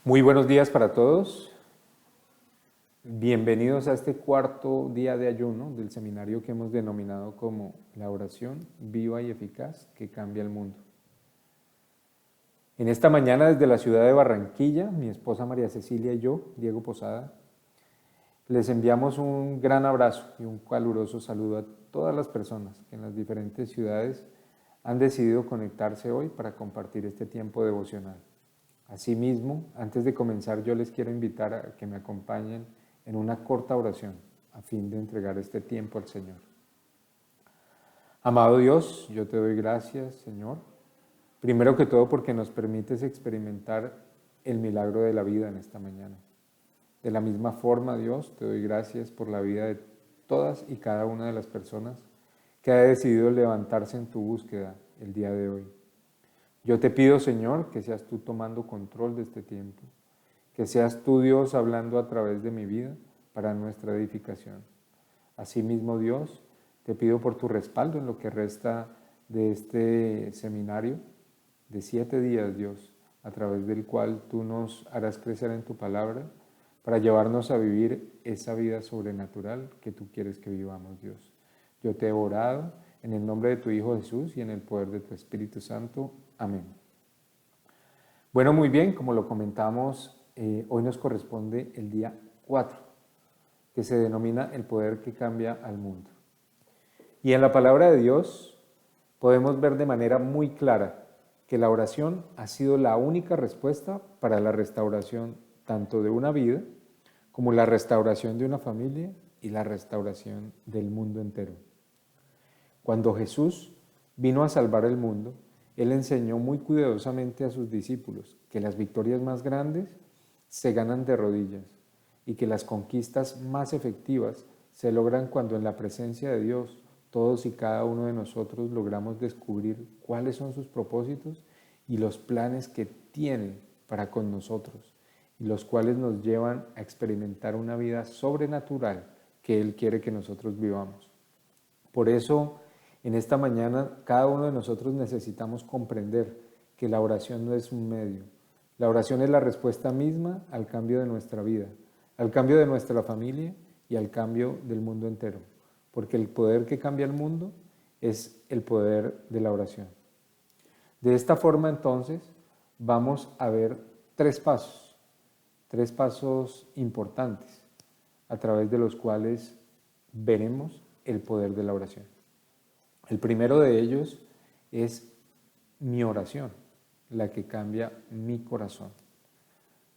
Muy buenos días para todos. Bienvenidos a este cuarto día de ayuno del seminario que hemos denominado como la oración viva y eficaz que cambia el mundo. En esta mañana desde la ciudad de Barranquilla, mi esposa María Cecilia y yo, Diego Posada, les enviamos un gran abrazo y un caluroso saludo a todas las personas que en las diferentes ciudades han decidido conectarse hoy para compartir este tiempo devocional. Asimismo, antes de comenzar, yo les quiero invitar a que me acompañen en una corta oración a fin de entregar este tiempo al Señor. Amado Dios, yo te doy gracias, Señor, primero que todo porque nos permites experimentar el milagro de la vida en esta mañana. De la misma forma, Dios, te doy gracias por la vida de todas y cada una de las personas que ha decidido levantarse en tu búsqueda el día de hoy. Yo te pido, Señor, que seas tú tomando control de este tiempo, que seas tú, Dios, hablando a través de mi vida para nuestra edificación. Asimismo, Dios, te pido por tu respaldo en lo que resta de este seminario de 7 días, Dios, a través del cual tú nos harás crecer en tu palabra para llevarnos a vivir esa vida sobrenatural que tú quieres que vivamos, Dios. Yo te he orado en el nombre de tu Hijo Jesús y en el poder de tu Espíritu Santo. Amén. Bueno, muy bien, como lo comentamos, hoy nos corresponde el día 4, que se denomina el poder que cambia al mundo. Y en la palabra de Dios podemos ver de manera muy clara que la oración ha sido la única respuesta para la restauración tanto de una vida como la restauración de una familia y la restauración del mundo entero. Cuando Jesús vino a salvar el mundo, Él enseñó muy cuidadosamente a sus discípulos que las victorias más grandes se ganan de rodillas y que las conquistas más efectivas se logran cuando en la presencia de Dios todos y cada uno de nosotros logramos descubrir cuáles son sus propósitos y los planes que tiene para con nosotros, y los cuales nos llevan a experimentar una vida sobrenatural que Él quiere que nosotros vivamos. Por eso, en esta mañana, cada uno de nosotros necesitamos comprender que la oración no es un medio. La oración es la respuesta misma al cambio de nuestra vida, al cambio de nuestra familia y al cambio del mundo entero. Porque el poder que cambia el mundo es el poder de la oración. De esta forma, entonces, vamos a ver tres pasos importantes a través de los cuales veremos el poder de la oración. El primero de ellos es mi oración, la que cambia mi corazón.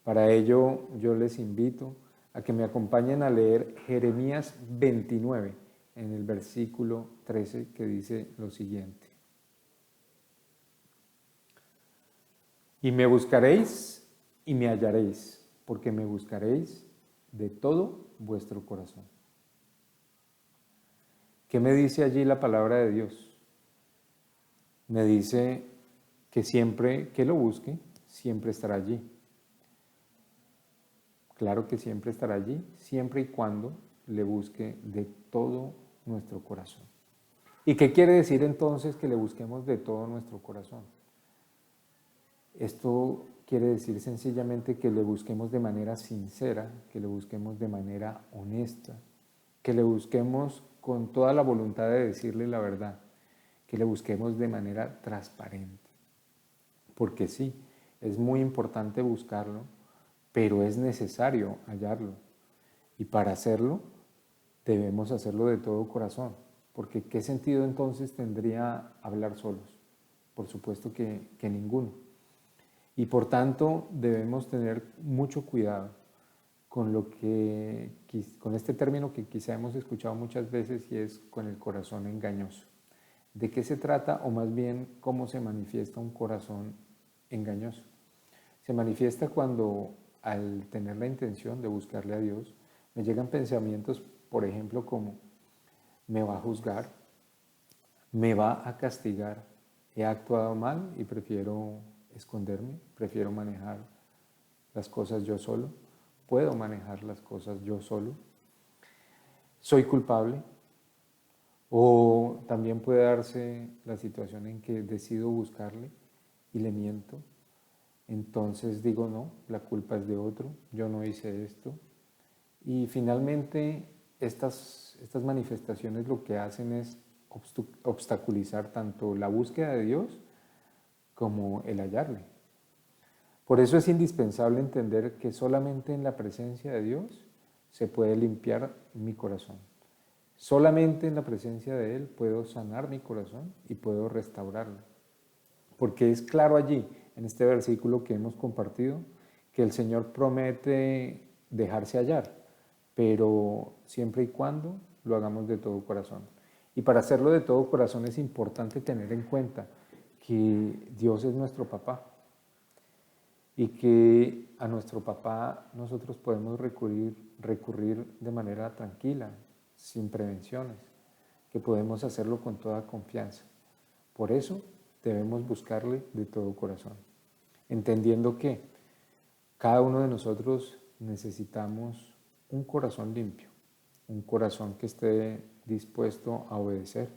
Para ello yo les invito a que me acompañen a leer Jeremías 29 en el versículo 13, que dice lo siguiente: Y me buscaréis y me hallaréis, porque me buscaréis de todo vuestro corazón. ¿Qué me dice allí la palabra de Dios? Me dice que siempre que lo busque, siempre estará allí. Claro que siempre estará allí, siempre y cuando le busque de todo nuestro corazón. ¿Y qué quiere decir entonces que le busquemos de todo nuestro corazón? Esto quiere decir sencillamente que le busquemos de manera sincera, que le busquemos de manera honesta, que le busquemos con toda la voluntad de decirle la verdad, que le busquemos de manera transparente. Porque sí, es muy importante buscarlo, pero es necesario hallarlo. Y para hacerlo, debemos hacerlo de todo corazón. Porque ¿qué sentido entonces tendría hablar solos? Por supuesto que ninguno. Y por tanto, debemos tener mucho cuidado con este término que quizá hemos escuchado muchas veces, y es con el corazón engañoso. ¿De qué se trata, o más bien cómo se manifiesta un corazón engañoso? Se manifiesta cuando, al tener la intención de buscarle a Dios, me llegan pensamientos, por ejemplo, como: me va a juzgar, me va a castigar, he actuado mal y prefiero esconderme, prefiero manejar las cosas yo solo, puedo manejar las cosas yo solo, soy culpable. O también puede darse la situación en que decido buscarle y le miento, entonces digo no, la culpa es de otro, yo no hice esto. Y finalmente estas manifestaciones lo que hacen es obstaculizar tanto la búsqueda de Dios como el hallarle. Por eso es indispensable entender que solamente en la presencia de Dios se puede limpiar mi corazón. Solamente en la presencia de Él puedo sanar mi corazón y puedo restaurarlo. Porque es claro allí, en este versículo que hemos compartido, que el Señor promete dejarse hallar, pero siempre y cuando lo hagamos de todo corazón. Y para hacerlo de todo corazón es importante tener en cuenta que Dios es nuestro papá y que a nuestro papá nosotros podemos recurrir de manera tranquila, sin prevenciones, que podemos hacerlo con toda confianza. Por eso debemos buscarle de todo corazón, entendiendo que cada uno de nosotros necesitamos un corazón limpio, un corazón que esté dispuesto a obedecer,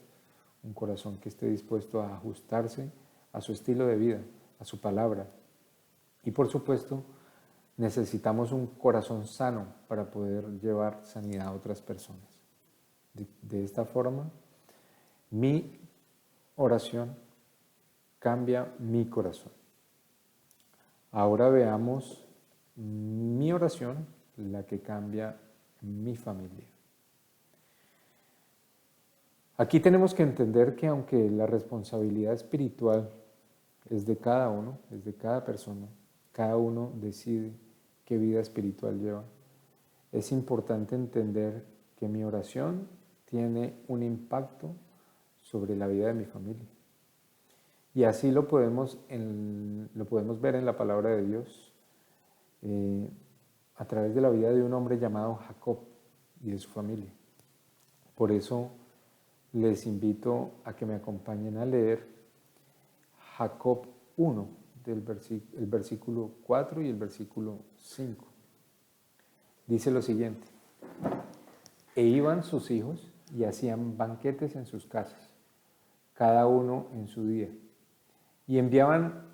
un corazón que esté dispuesto a ajustarse a su estilo de vida, a su palabra. Y por supuesto, necesitamos un corazón sano para poder llevar sanidad a otras personas. De esta forma, mi oración cambia mi corazón. Ahora veamos mi oración, la que cambia mi familia. Aquí tenemos que entender que aunque la responsabilidad espiritual es de cada uno, es de cada persona, cada uno decide qué vida espiritual lleva, es importante entender que mi oración tiene un impacto sobre la vida de mi familia. Y así lo podemos ver en la palabra de Dios a través de la vida de un hombre llamado Jacob y de su familia. Por eso les invito a que me acompañen a leer Jacob 1, el versículo 4 y el versículo 5. Dice lo siguiente: e iban sus hijos y hacían banquetes en sus casas, cada uno en su día, y enviaban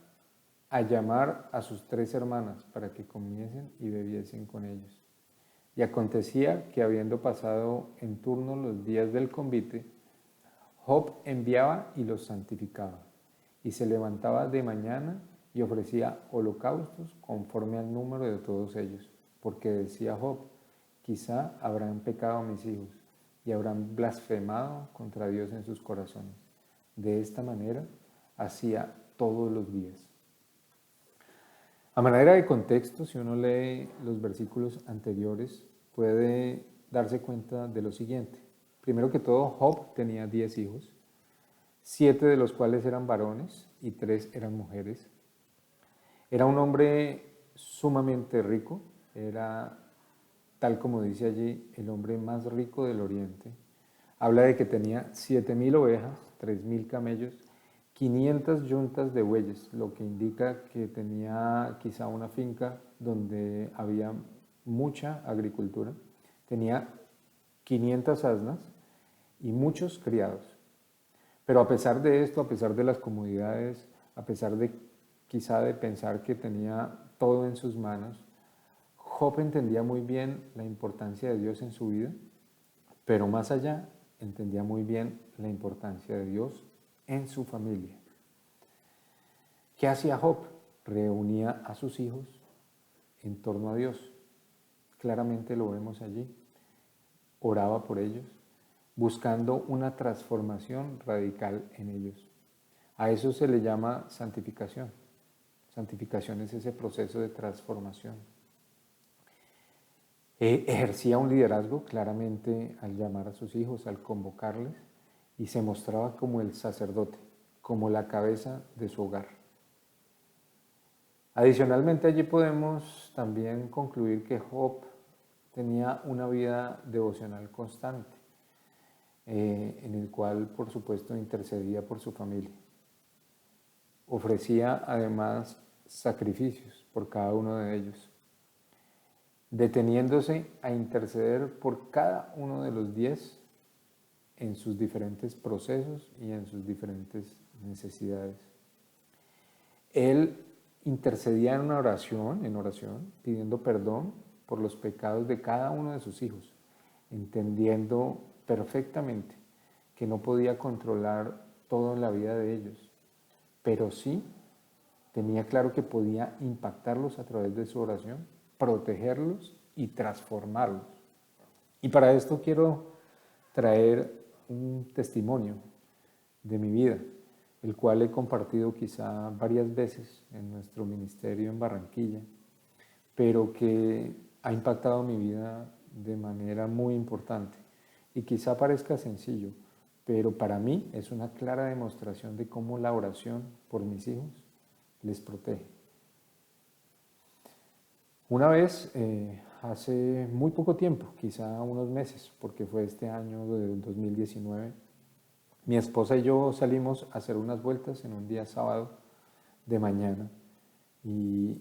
a llamar a sus 3 hermanas para que comiesen y bebiesen con ellos. Y acontecía que habiendo pasado en turno los días del convite, Job enviaba y los santificaba, y se levantaba de mañana y ofrecía holocaustos conforme al número de todos ellos, porque decía Job: quizá habrán pecado mis hijos y habrán blasfemado contra Dios en sus corazones. De esta manera hacía todos los días. A manera de contexto, si uno lee los versículos anteriores, puede darse cuenta de lo siguiente. Primero que todo, Job tenía 10 hijos, 7 de los cuales eran varones y 3 eran mujeres. Era un hombre sumamente rico, era, tal como dice allí, el hombre más rico del oriente. Habla de que tenía 7,000 ovejas, 3,000 camellos, 500 yuntas de bueyes, lo que indica que tenía quizá una finca donde había mucha agricultura. Tenía 500 asnas y muchos criados. Pero a pesar de esto, a pesar de las comodidades, a pesar de quizá de pensar que tenía todo en sus manos, Job entendía muy bien la importancia de Dios en su vida, pero más allá entendía muy bien la importancia de Dios en su familia. ¿Qué hacía Job? Reunía a sus hijos en torno a Dios. Claramente lo vemos allí. Oraba por ellos, buscando una transformación radical en ellos. A eso se le llama santificación. Santificación es ese proceso de transformación. Ejercía un liderazgo claramente al llamar a sus hijos, al convocarles, y se mostraba como el sacerdote, como la cabeza de su hogar. Adicionalmente, allí podemos también concluir que Job tenía una vida devocional constante, en el cual, por supuesto, intercedía por su familia. Ofrecía además sacrificios por cada uno de ellos, deteniéndose a interceder por cada uno de los 10 en sus diferentes procesos y en sus diferentes necesidades. Él intercedía en oración, pidiendo perdón por los pecados de cada uno de sus hijos, entendiendo perfectamente que no podía controlar todo en la vida de ellos, pero sí tenía claro que podía impactarlos a través de su oración, protegerlos y transformarlos. Y para esto quiero traer un testimonio de mi vida, el cual he compartido quizá varias veces en nuestro ministerio en Barranquilla, pero que ha impactado mi vida de manera muy importante. Y quizá parezca sencillo, pero para mí es una clara demostración de cómo la oración por mis hijos les protege. Una vez, hace muy poco tiempo, quizá unos meses, porque fue este año del 2019, mi esposa y yo salimos a hacer unas vueltas en un día sábado de mañana y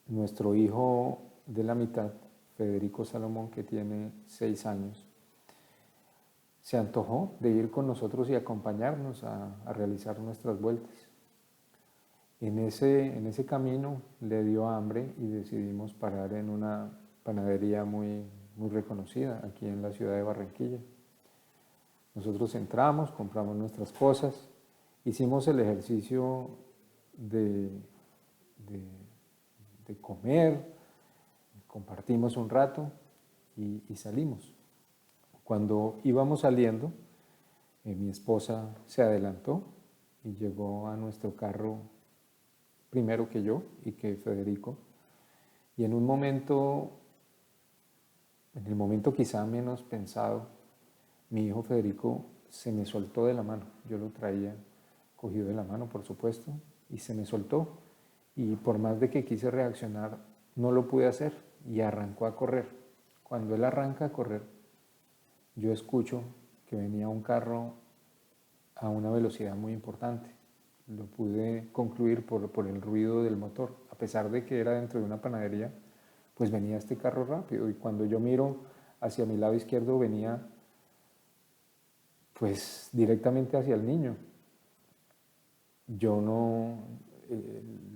nuestro hijo de la mitad, Federico Salomón, que tiene 6 años, se antojó de ir con nosotros y acompañarnos a realizar nuestras vueltas. En ese camino le dio hambre y decidimos parar en una panadería muy reconocida aquí en la ciudad de Barranquilla. Nosotros entramos, compramos nuestras cosas, hicimos el ejercicio de, de comer, compartimos un rato y salimos. Cuando íbamos saliendo, mi esposa se adelantó y llegó a nuestro carro primero que yo y que Federico. Y en el momento quizá menos pensado, mi hijo Federico se me soltó de la mano. Yo lo traía cogido de la mano, por supuesto, y se me soltó. Y por más de que quise reaccionar, no lo pude hacer y arrancó a correr. Cuando él arranca a correr, yo escucho que venía un carro a una velocidad muy importante. Lo pude concluir por el ruido del motor. A pesar de que era dentro de una panadería, pues venía este carro rápido. Y cuando yo miro hacia mi lado izquierdo, venía pues directamente hacia el niño. Yo no,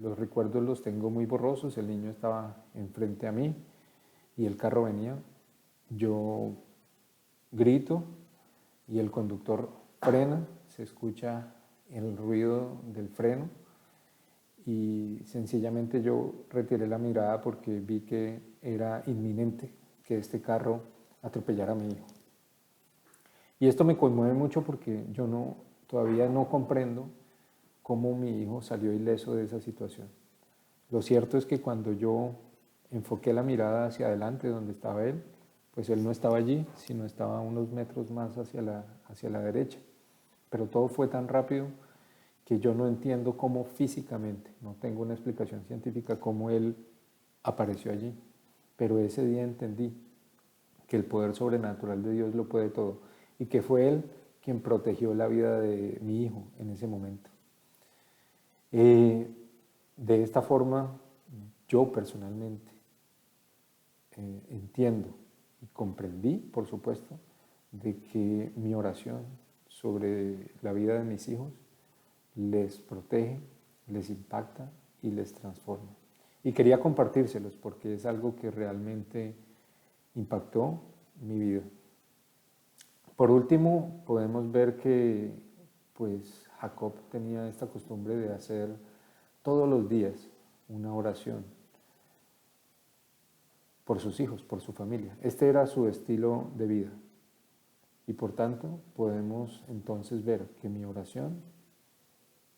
los recuerdos los tengo muy borrosos. El niño estaba enfrente a mí y el carro venía. Yo grito y el conductor frena, se escucha el ruido del freno y sencillamente yo retiré la mirada porque vi que era inminente que este carro atropellara a mi hijo. Y esto me conmueve mucho porque yo todavía no comprendo cómo mi hijo salió ileso de esa situación. Lo cierto es que cuando yo enfoqué la mirada hacia adelante donde estaba él, pues él no estaba allí, sino estaba unos metros más hacia la derecha. Pero todo fue tan rápido que yo no entiendo cómo físicamente, no tengo una explicación científica cómo él apareció allí. Pero ese día entendí que el poder sobrenatural de Dios lo puede todo y que fue Él quien protegió la vida de mi hijo en ese momento. De esta forma, yo personalmente entiendo y comprendí, por supuesto, de que mi oración sobre la vida de mis hijos les protege, les impacta y les transforma. Y quería compartírselos porque es algo que realmente impactó mi vida. Por último, podemos ver que pues Jacob tenía esta costumbre de hacer todos los días una oración por sus hijos, por su familia. Este era su estilo de vida. Y por tanto, podemos entonces ver que mi oración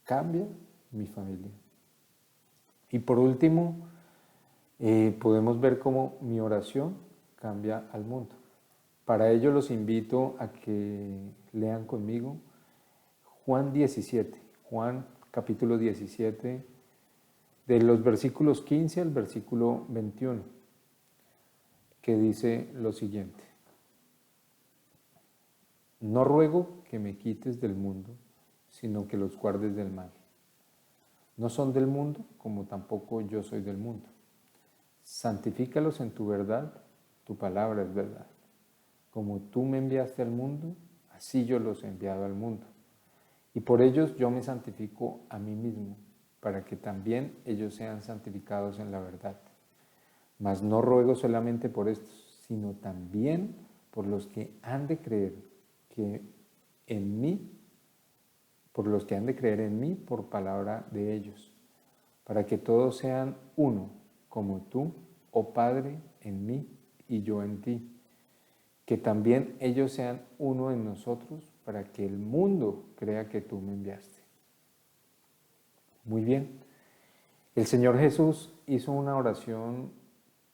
cambia mi familia. Y por último, podemos ver cómo mi oración cambia al mundo. Para ello los invito a que lean conmigo Juan 17, Juan capítulo 17, de los versículos 15 al versículo 21, que dice lo siguiente: No ruego que me quites del mundo, sino que los guardes del mal. No son del mundo, como tampoco yo soy del mundo. Santifícalos en tu verdad, tu palabra es verdad. Como tú me enviaste al mundo, así yo los he enviado al mundo. Y por ellos yo me santifico a mí mismo, para que también ellos sean santificados en la verdad. Mas no ruego solamente por estos, sino también por los que han de creer que en mí, por los que han de creer en mí por palabra de ellos, para que todos sean uno, como tú, oh Padre, en mí y yo en ti, que también ellos sean uno en nosotros, para que el mundo crea que tú me enviaste. Muy bien. El Señor Jesús hizo una oración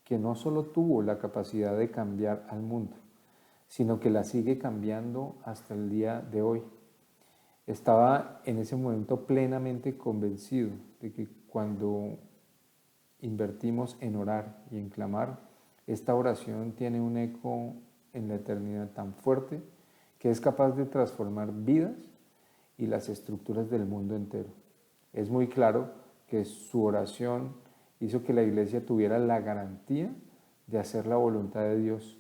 que no solo tuvo la capacidad de cambiar al mundo, sino que la sigue cambiando hasta el día de hoy. Estaba en ese momento plenamente convencido de que cuando invertimos en orar y en clamar, esta oración tiene un eco en la eternidad tan fuerte que es capaz de transformar vidas y las estructuras del mundo entero. Es muy claro que su oración hizo que la iglesia tuviera la garantía de hacer la voluntad de Dios.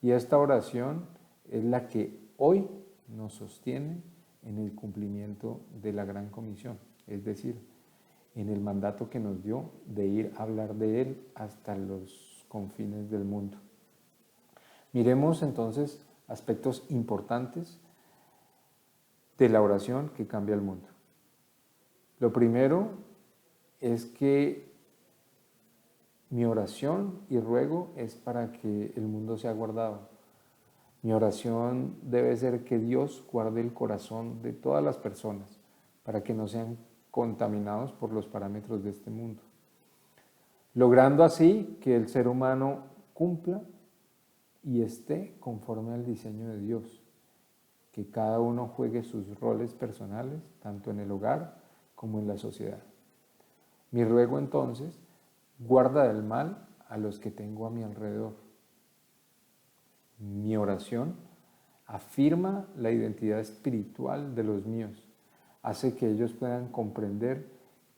Y esta oración es la que hoy nos sostiene en el cumplimiento de la Gran Comisión, es decir, en el mandato que nos dio de ir a hablar de Él hasta los confines del mundo. Miremos entonces aspectos importantes de la oración que cambia el mundo. Lo primero es que mi oración y ruego es para que el mundo sea guardado. Mi oración debe ser que Dios guarde el corazón de todas las personas para que no sean contaminados por los parámetros de este mundo, logrando así que el ser humano cumpla y esté conforme al diseño de Dios, que cada uno juegue sus roles personales, tanto en el hogar como en la sociedad. Mi ruego entonces, guarda del mal a los que tengo a mi alrededor. Mi oración afirma la identidad espiritual de los míos, hace que ellos puedan comprender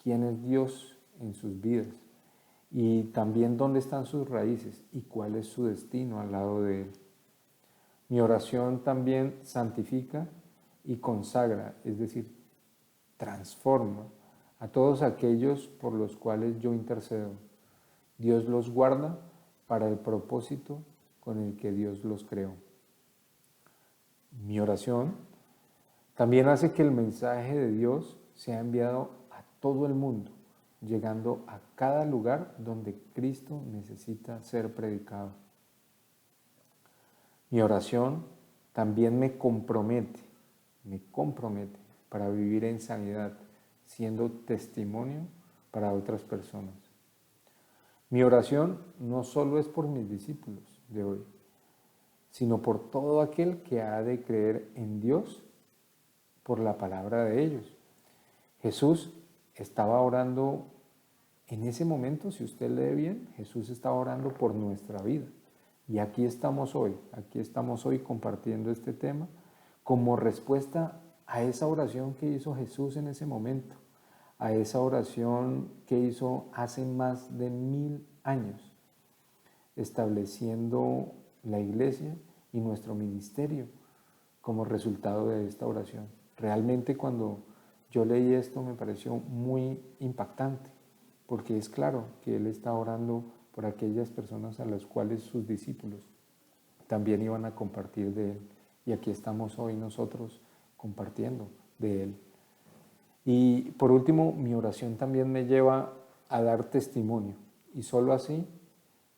quién es Dios en sus vidas y también dónde están sus raíces y cuál es su destino al lado de Él. Mi oración también santifica y consagra, es decir, transforma a todos aquellos por los cuales yo intercedo. Dios los guarda para el propósito con el que Dios los creó. Mi oración también hace que el mensaje de Dios sea enviado a todo el mundo, llegando a cada lugar donde Cristo necesita ser predicado. Mi oración también me compromete para vivir en sanidad, siendo testimonio para otras personas. Mi oración no solo es por mis discípulos de hoy, sino por todo aquel que ha de creer en Dios por la palabra de ellos. Jesús estaba orando en ese momento, si usted lee bien, Jesús estaba orando por nuestra vida. Y aquí estamos hoy compartiendo este tema como respuesta a esa oración que hizo Jesús en ese momento, a esa oración que hizo hace más de 1000 años, estableciendo la iglesia y nuestro ministerio como resultado de esta oración. Realmente cuando yo leí esto me pareció muy impactante, porque es claro que Él está orando por aquellas personas a las cuales sus discípulos también iban a compartir de Él. Y aquí estamos hoy nosotros compartiendo de Él. Y por último, mi oración también me lleva a dar testimonio. Y solo así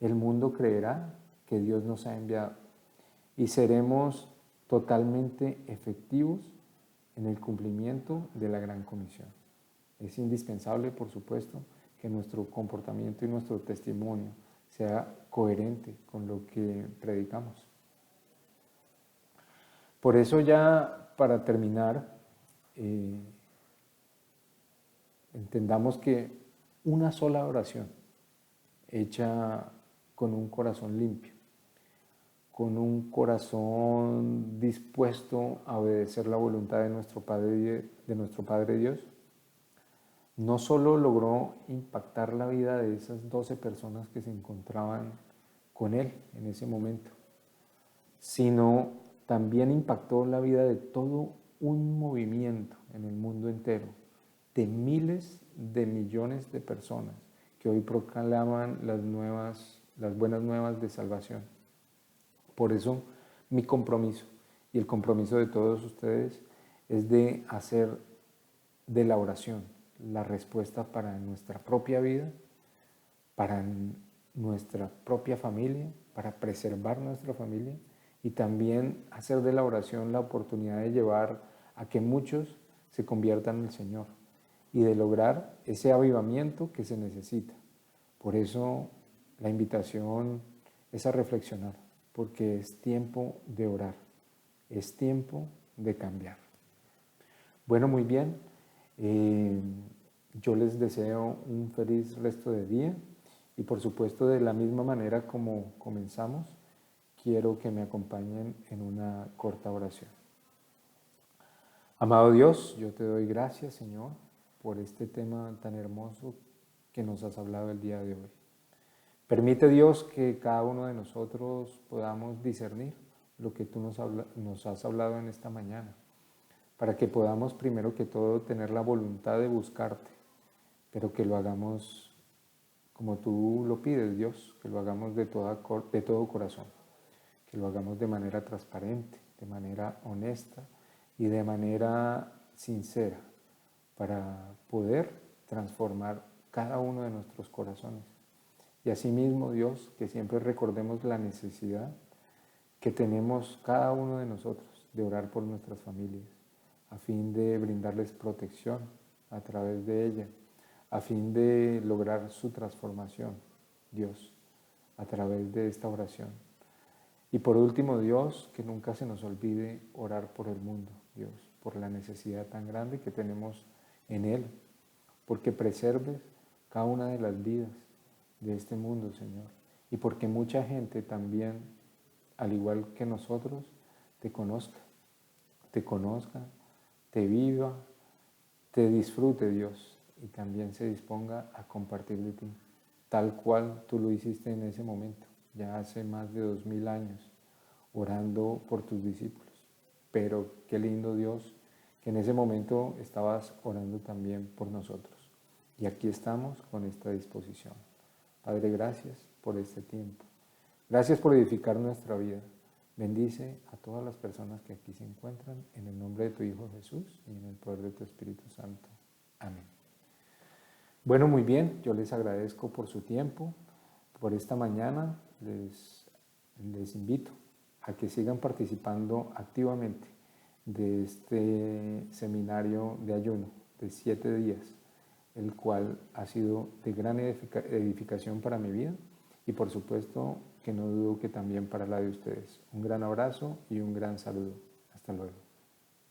el mundo creerá que Dios nos ha enviado. Y seremos totalmente efectivos en el cumplimiento de la Gran Comisión. Es indispensable, por supuesto, que nuestro comportamiento y nuestro testimonio sea coherente con lo que predicamos. Por eso ya para terminar, entendamos que una sola oración hecha con un corazón limpio, con un corazón dispuesto a obedecer la voluntad de nuestro Padre Dios, no solo logró impactar la vida de esas 12 personas que se encontraban con Él en ese momento, sino también impactó la vida de todo un movimiento en el mundo entero, de miles de millones de personas que hoy proclaman las buenas nuevas de salvación. Por eso mi compromiso y el compromiso de todos ustedes es de hacer de la oración la respuesta para nuestra propia vida, para nuestra propia familia, para preservar nuestra familia y también hacer de la oración la oportunidad de llevar a que muchos se conviertan en el Señor y de lograr ese avivamiento que se necesita. Por eso la invitación es a reflexionar, porque es tiempo de orar, es tiempo de cambiar. Bueno, muy bien. Yo les deseo un feliz resto de día y por supuesto de la misma manera como comenzamos, quiero que me acompañen en una corta oración. Amado Dios, yo te doy gracias, Señor, por este tema tan hermoso que nos has hablado el día de hoy. Permite, Dios, que cada uno de nosotros podamos discernir lo que tú nos has hablado en esta mañana, para que podamos primero que todo tener la voluntad de buscarte, pero que lo hagamos como tú lo pides, Dios, que lo hagamos de todo corazón, que lo hagamos de manera transparente, de manera honesta y de manera sincera, para poder transformar cada uno de nuestros corazones. Y asimismo, Dios, que siempre recordemos la necesidad que tenemos cada uno de nosotros de orar por nuestras familias, a fin de brindarles protección a través de ella, a fin de lograr su transformación, Dios, a través de esta oración. Y por último, Dios, que nunca se nos olvide orar por el mundo, Dios, por la necesidad tan grande que tenemos en él, porque preserves cada una de las vidas de este mundo, Señor, y porque mucha gente también, al igual que nosotros, te conozca, te viva, te disfrute, Dios, y también se disponga a compartir de ti, tal cual tú lo hiciste en ese momento, ya hace más de 2000 años, orando por tus discípulos. Pero qué lindo, Dios, que en ese momento estabas orando también por nosotros. Y aquí estamos con esta disposición. Padre, gracias por este tiempo. Gracias por edificar nuestra vida. Bendice a todas las personas que aquí se encuentran en el nombre de tu Hijo Jesús y en el poder de tu Espíritu Santo. Amén. Bueno, muy bien, yo les agradezco por su tiempo. Por esta mañana les invito a que sigan participando activamente de este seminario de ayuno de 7 días, el cual ha sido de gran edificación para mi vida y por supuesto que no dudo que también para la de ustedes. Un gran abrazo y un gran saludo. Hasta luego.